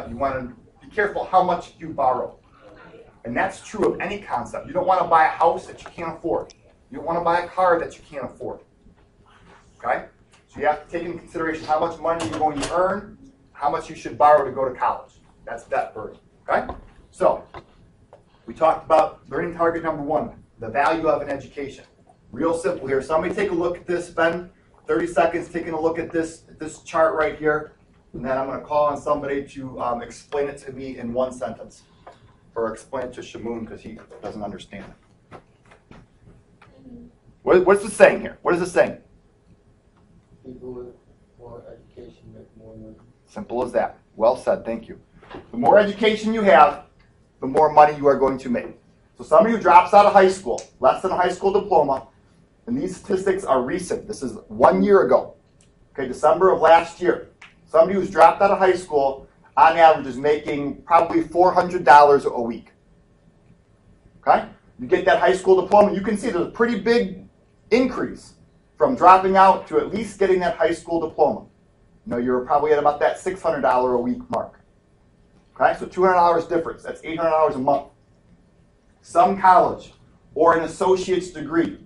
to be careful how much you borrow. And that's true of any concept. You don't want to buy a house that you can't afford. You don't want to buy a car that you can't afford. Okay? So you have to take into consideration how much money you're going to earn, how much you should borrow to go to college. That's debt burden. Okay? So, we talked about learning target number 1, the value of an education. Real simple here. Somebody take a look at this. Spend 30 seconds taking a look at this chart right here. And then I'm going to call on somebody to explain it to me in one sentence. Or explain it to Shamoon because he doesn't understand it. What's it saying here? What is it saying? People with more education make more money. Simple as that. Well said. Thank you. The more education you have, the more money you are going to make. So somebody who drops out of high school, less than a high school diploma, and these statistics are recent. This is 1 year ago. Okay, December of last year. Somebody who's dropped out of high school, on average, is making probably $400 a week. Okay? You get that high school diploma, you can see there's a pretty big increase from dropping out to at least getting that high school diploma. You know, you're probably at about that $600 a week mark. Okay, so $200 difference. That's $800 a month. Some college or an associate's degree.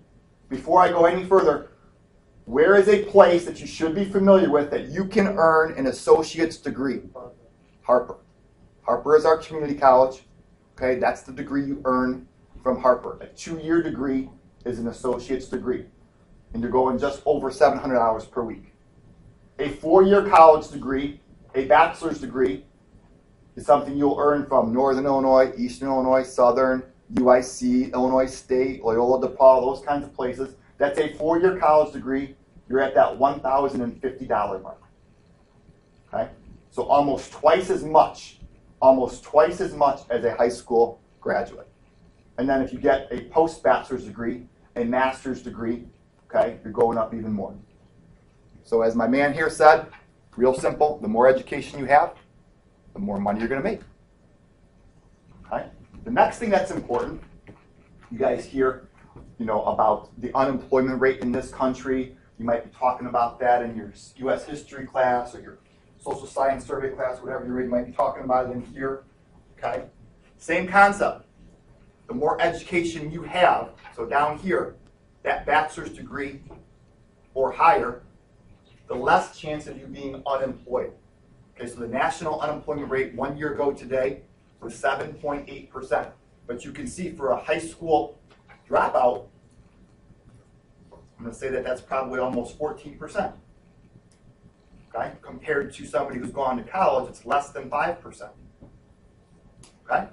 Before I go any further, where is a place that you should be familiar with that you can earn an associate's degree? Harper. Harper is our community college. Okay, that's the degree you earn from Harper. A 2-year degree is an associate's degree. And you're going just over 700 hours per week. A 4-year college degree, a bachelor's degree, is something you'll earn from Northern Illinois, Eastern Illinois, Southern, UIC, Illinois State, Loyola DePaul, those kinds of places. That's a 4-year college degree. You're at that $1,050 mark. Okay? So almost twice as much as a high school graduate. And then if you get a post-bachelor's degree, a master's degree, okay, you're going up even more. So as my man here said, real simple, the more education you have, the more money you're going to make. Okay? The next thing that's important, you guys hear, about the unemployment rate in this country. You might be talking about that in your U.S. history class or your social science survey class, whatever you're reading. You might be talking about it in here. Okay? Same concept. The more education you have, so down here, that bachelor's degree or higher, the less chance of you being unemployed. Okay, so the national unemployment rate 1 year ago today was 7.8%. But you can see for a high school dropout, I'm going to say that that's probably almost 14%. Okay, compared to somebody who's gone to college, it's less than 5%. Okay?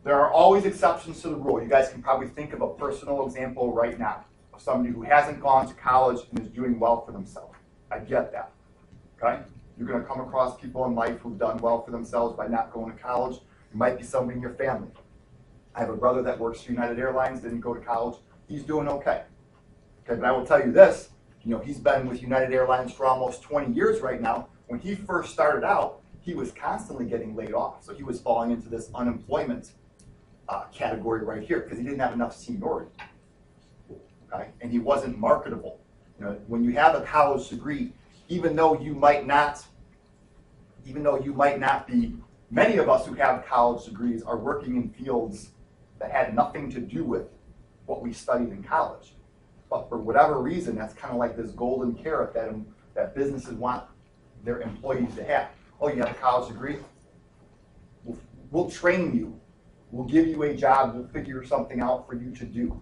There are always exceptions to the rule. You guys can probably think of a personal example right now of somebody who hasn't gone to college and is doing well for themselves. I get that. Okay? You're going to come across people in life who've done well for themselves by not going to college. It might be somebody in your family. I have a brother that works for United Airlines, didn't go to college. He's doing okay. Okay, but I will tell you this, he's been with United Airlines for almost 20 years right now. When he first started out, he was constantly getting laid off. So he was falling into this unemployment category right here because he didn't have enough seniority. Okay? And he wasn't marketable. When you have a college degree, even though you might not be, many of us who have college degrees are working in fields that had nothing to do with what we studied in college. But for whatever reason, that's kind of like this golden carrot that businesses want their employees to have. Oh, you have a college degree? We'll train you. We'll give you a job. We'll figure something out for you to do.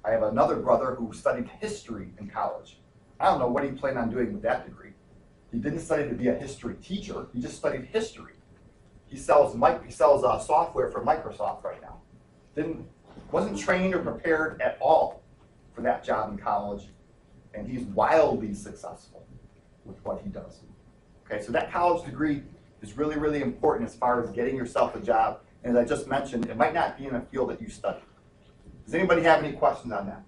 I have another brother who studied history in college. I don't know what he planned on doing with that degree. He didn't study to be a history teacher. He just studied history. He sells software for Microsoft right now. Wasn't trained or prepared at all for that job in college, and he's wildly successful with what he does. Okay, so that college degree is really, really important as far as getting yourself a job. And as I just mentioned, it might not be in a field that you study. Does anybody have any questions on that?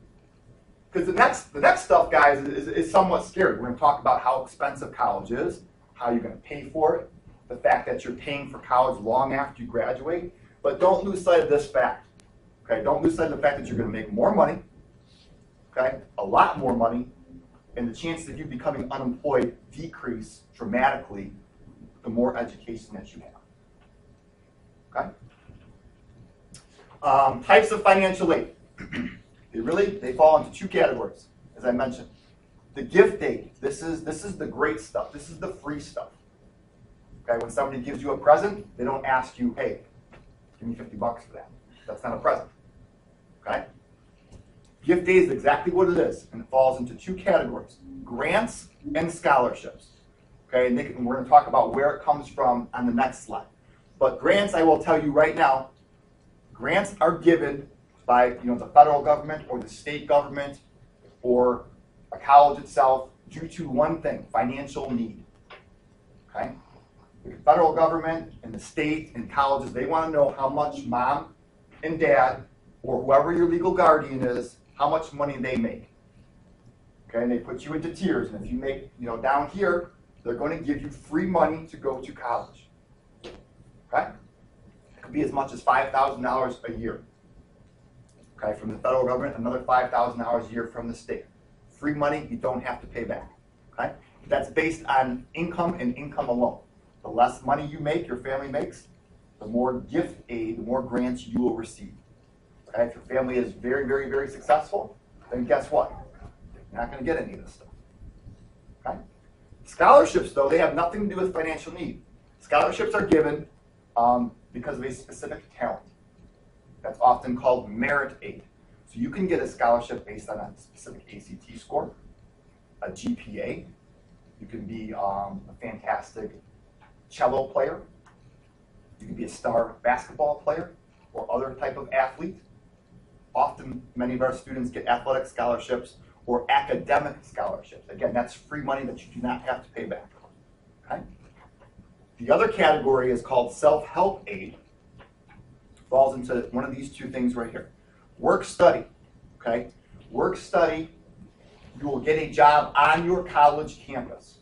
Because the next stuff, guys, is somewhat scary. We're going to talk about how expensive college is, how you're going to pay for it, the fact that you're paying for college long after you graduate. But don't lose sight of this fact. Okay, don't lose sight of the fact that you're going to make more money, okay, a lot more money, and the chances of you becoming unemployed decrease dramatically the more education that you have. Okay? Types of financial aid. They fall into two categories, as I mentioned. The gift aid, this is the great stuff. This is the free stuff. Okay, when somebody gives you a present, they don't ask you, hey, give me $50 for that. That's not a present. Okay? Gift aid is exactly what it is, and it falls into two categories: grants and scholarships. Okay, and we're going to talk about where it comes from on the next slide. But grants, I will tell you right now, grants are given by the federal government or the state government or a college itself due to one thing: financial need. Okay? The federal government and the state and colleges, they want to know how much mom and dad or whoever your legal guardian is, how much money they make. Okay, and they put you into tiers, and if you make, down here, they're going to give you free money to go to college. Okay? It could be as much as $5,000 a year. Okay, from the federal government, another $5,000 a year from the state. Free money you don't have to pay back. Okay? That's based on income and income alone. The less money you make, your family makes, the more gift aid, the more grants you will receive. Okay? If your family is very, very, very successful, then guess what? You're not going to get any of this stuff. Okay? Scholarships, though, they have nothing to do with financial need. Scholarships are given because of a specific talent. That's often called merit aid. So you can get a scholarship based on a specific ACT score, a GPA. You can be a fantastic cello player. You can be a star basketball player or other type of athlete. Often, many of our students get athletic scholarships or academic scholarships. Again, that's free money that you do not have to pay back. Okay? The other category is called self-help aid. Falls into one of these two things right here. Work study. Okay? Work study, you will get a job on your college campus.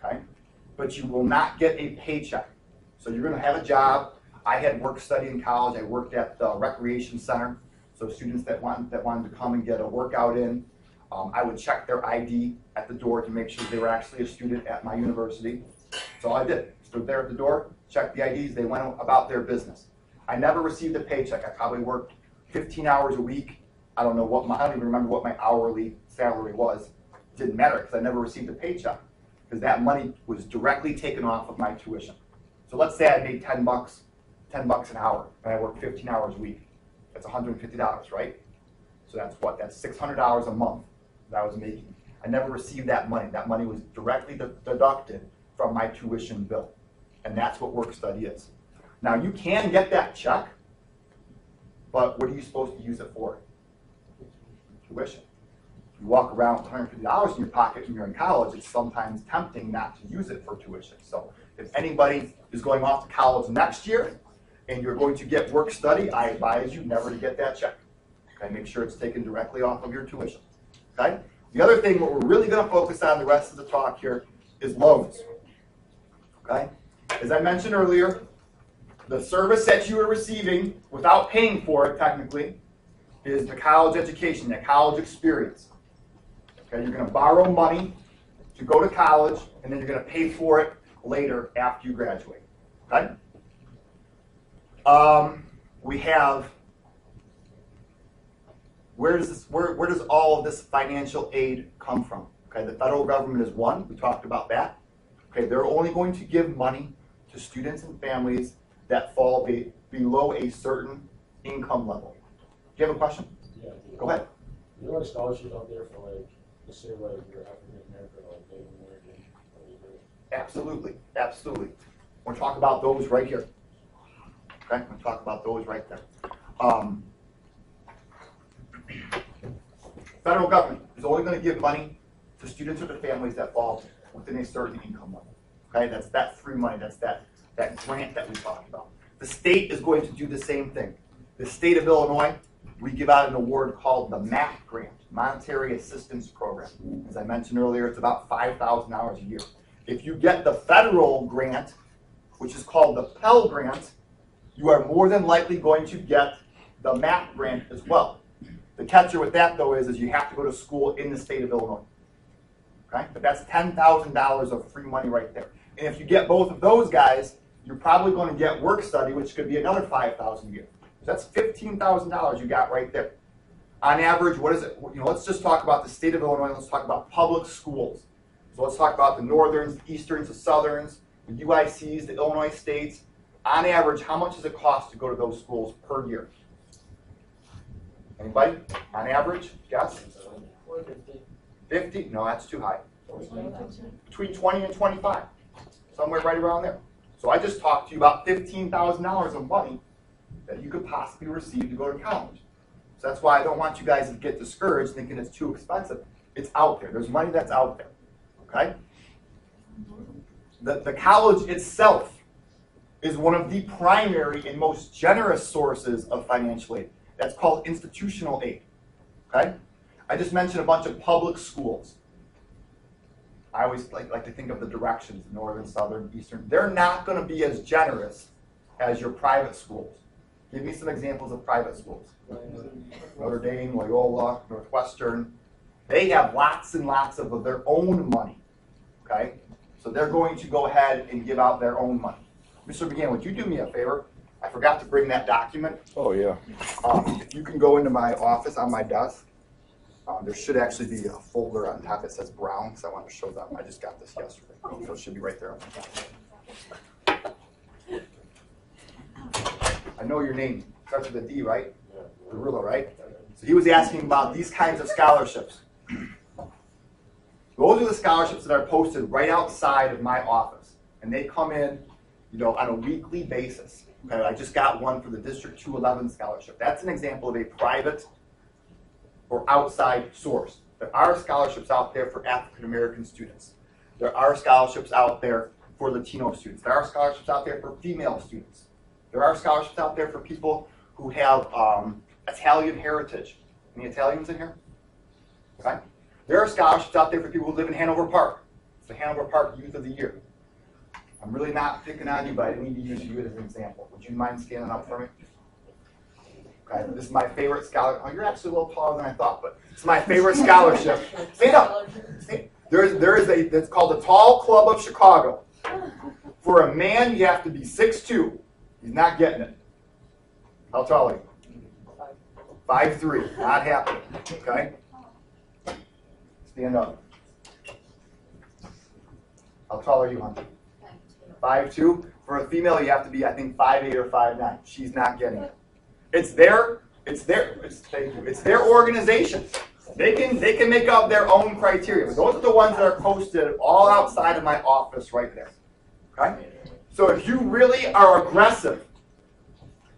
Okay? But you will not get a paycheck. So you're going to have a job. I had work study in college. I worked at the recreation center. So students that wanted to come and get a workout in, I would check their ID at the door to make sure they were actually a student at my university. So I did. Stood there at the door, checked the IDs. They went about their business. I never received a paycheck. I probably worked 15 hours a week. I don't even remember what my hourly salary was. It didn't matter because I never received a paycheck because that money was directly taken off of my tuition. So let's say I made $10 an hour and I worked 15 hours a week. That's $150, right? So that's what? That's $600 a month that I was making. I never received that money. That money was directly deducted from my tuition bill. And that's what work study is. Now you can get that check, but what are you supposed to use it for? Tuition. You walk around with $150 in your pocket when you're in college, it's sometimes tempting not to use it for tuition. So if anybody is going off to college next year and you're going to get work study, I advise you never to get that check. Okay, make sure it's taken directly off of your tuition. Okay? The other thing, what we're really going to focus on the rest of the talk here is loans. Okay? As I mentioned earlier, the service that you are receiving without paying for it technically is the college education, the college experience. Okay, you're going to borrow money to go to college, and then you're going to pay for it later after you graduate. Okay? We have, where does all of this financial aid come from? Okay, the federal government is one. We talked about that. Okay, they're only going to give money to students and families that fall below a certain income level. Do you have a question? Yeah. Go ahead. There are scholarships out there for let's say you're African American or Native American. Absolutely, absolutely. We'll talk about those right here. Okay, we'll talk about those right there. Federal government is only going to give money to students or to families that fall within a certain income level. Okay, that's that free money. That's that grant that we talked about. The state is going to do the same thing. The state of Illinois, we give out an award called the MAP grant, Monetary Assistance Program. As I mentioned earlier, it's about $5,000 a year. If you get the federal grant, which is called the Pell Grant, you are more than likely going to get the MAP grant as well. The catcher with that, though, is you have to go to school in the state of Illinois. Okay? But that's $10,000 of free money right there. And if you get both of those guys, you're probably going to get work study, which could be another $5,000 a year. So that's $15,000 you got right there. On average, what is it? Let's just talk about the state of Illinois. Let's talk about public schools. So let's talk about the northerns, the easterns, the southerns, the UICs, the Illinois states. On average, how much does it cost to go to those schools per year? Anybody? On average, guess? 50? No, that's too high. Between 20 and 25. Somewhere right around there. So I just talked to you about $15,000 of money that you could possibly receive to go to college. So that's why I don't want you guys to get discouraged thinking it's too expensive. It's out there. There's money that's out there. Okay? The college itself is one of the primary and most generous sources of financial aid. That's called institutional aid. Okay? I just mentioned a bunch of public schools. I always like to think of the directions, northern, southern, eastern. They're not going to be as generous as your private schools. Give me some examples of private schools. Notre Dame, Loyola, Northwestern. They have lots and lots of their own money. Okay? So they're going to go ahead and give out their own money. Mr. McGann, would you do me a favor? I forgot to bring that document. Oh, yeah. If you can go into my office on my desk, there should actually be a folder on top that says Brown, because I want to show them. I just got this yesterday. So it should be right there. I know your name. Starts with a D, right? Guerrilla, right? So he was asking about these kinds of scholarships. Those are the scholarships that are posted right outside of my office. And they come in, on a weekly basis. Okay, I just got one for the District 211 scholarship. That's an example of a private or outside source. There are scholarships out there for African American students. There are scholarships out there for Latino students. There are scholarships out there for female students. There are scholarships out there for people who have Italian heritage. Any Italians in here? Okay. There are scholarships out there for people who live in Hanover Park. It's the Hanover Park Youth of the Year. I'm really not picking on you, but I need to use you as an example. Would you mind standing up for me? Okay, this is my favorite scholarship. Oh, you're actually a little taller than I thought, but it's my favorite scholarship. Stand up. It's called the Tall Club of Chicago. For a man, you have to be 6'2". He's not getting it. How tall are you? 5'3". Not happening. Okay? Stand up. How tall are you, Hunter? 5'2". For a female, you have to be, I think, 5'8" or 5'9". She's not getting it. It's their organization. They can make up their own criteria. But those are the ones that are posted all outside of my office right there. Okay? So if you really are aggressive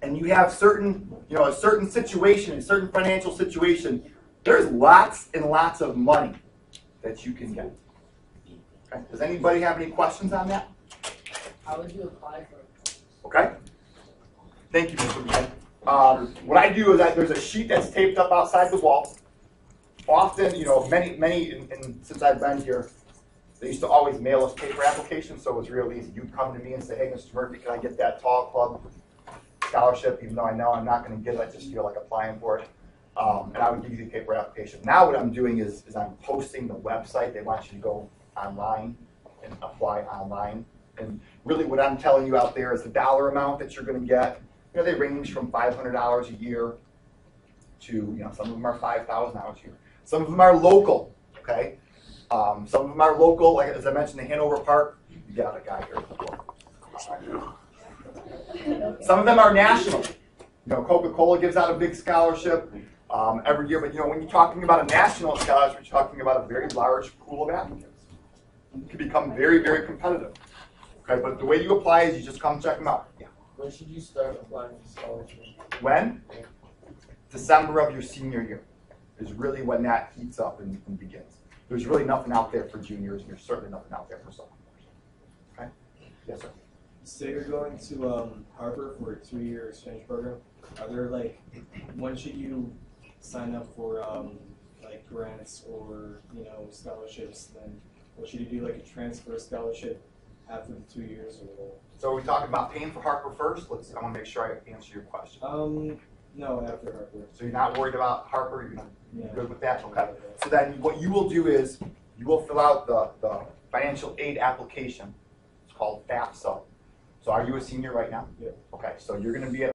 and you have a certain situation, a certain financial situation, there's lots and lots of money that you can get. Okay? Does anybody have any questions on that? How would you apply for it? Okay. Thank you, Mr. McGinn. What I do is there's a sheet that's taped up outside the wall. Often, many, and since I've been here, they used to always mail us paper applications, so it was real easy. You'd come to me and say, hey, Mr. Murphy, can I get that Tall Club scholarship? Even though I know I'm not going to get it, I just feel like applying for it. And I would give you the paper application. Now what I'm doing is I'm posting the website. They want you to go online and apply online. And really what I'm telling you out there is the dollar amount that you're going to get. They range from $500 a year to, some of them are $5,000 a year. Some of them are local, okay? Some of them are local, like as I mentioned, the Hanover Park. You got a guy here. Some of them are national. Coca-Cola gives out a big scholarship every year. But, when you're talking about a national scholarship, you're talking about a very large pool of applicants. It can become very, very competitive. Okay, but the way you apply is you just come check them out. Yeah. When should you start applying for scholarship? When? December of your senior year is really when that heats up and begins. There's really nothing out there for juniors, and there's certainly nothing out there for sophomores. Okay? Yes, sir. So you're going to Harper for a 2-year exchange program. Are there when should you sign up for grants or scholarships? Then what should you do, a transfer scholarship after the 2 years or? So are we talking about paying for Harper first? I want to make sure I answer your question. No, after Harper. So you're not worried about Harper? You're good with that? Okay. So then what you will do is you will fill out the financial aid application. called FAFSA. So are you a senior right now? Yeah. Okay, so you're gonna be at